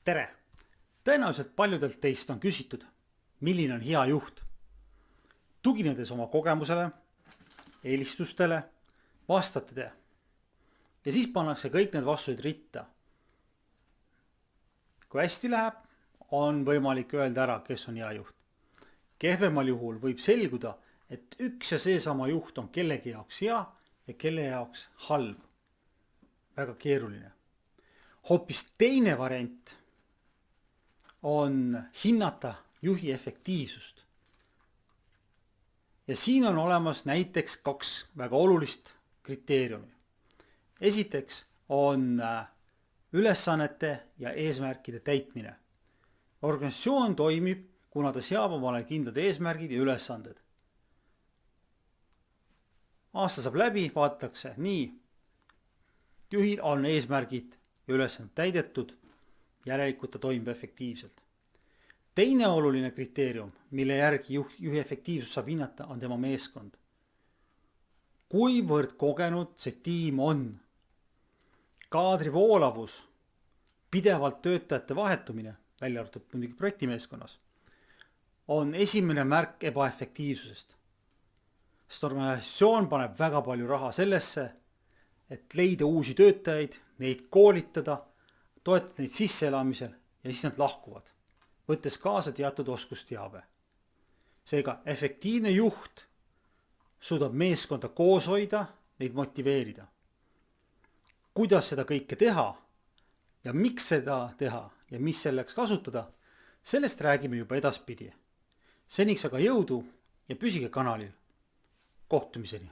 Tere! Tõenäoliselt paljudelt teist on küsitud, milline on hea juht. Tuginedes oma kogemusele, eelistustele, vastate te. Ja siis pannakse kõik need vastused ritta. Kui hästi läheb, on võimalik öelda ära, kes on hea juht. Kehvemal juhul võib selguda, et üks ja seesama juht on kellegi jaoks hea ja kelle jaoks halb. Väga keeruline. Hoopis teine variant on hinnata juhi efektiivsust. Ja siin on olemas näiteks kaks väga olulist kriteeriumi. Esiteks on ülesannete ja eesmärkide täitmine. Organisatsioon toimib, kuna ta seab omale kindlad eesmärgid ja ülesanded. Aasta saab läbi, vaadatakse nii. Juhil on eesmärgid ja ülesanded täidetud, järelikult ta toimib efektiivselt. Teine oluline kriteerium, mille järgi juhi efektiivsus saab hinnata, on tema meeskond. Kuivõrd kogenud see tiim on? Kaadri voolavus, pidevalt töötajate vahetumine, välja arvatud muidugi projektimeeskonnas, on esimene märk ebaefektiivsusest. Sest organisatsioon paneb väga palju raha sellesse, et leida uusi töötajaid, neid koolitada, toetada neid sisseelamisel ja siis nad lahkuvad, võttes kaasa teatud oskusteave. Seega efektiivne juht suudab meeskonda koos hoida, neid motiveerida. Kuidas seda kõike teha ja miks seda teha ja mis selleks kasutada, sellest räägime juba edaspidi. Seniks aga jõudu ja püsige kanalil. Kohtumiseni!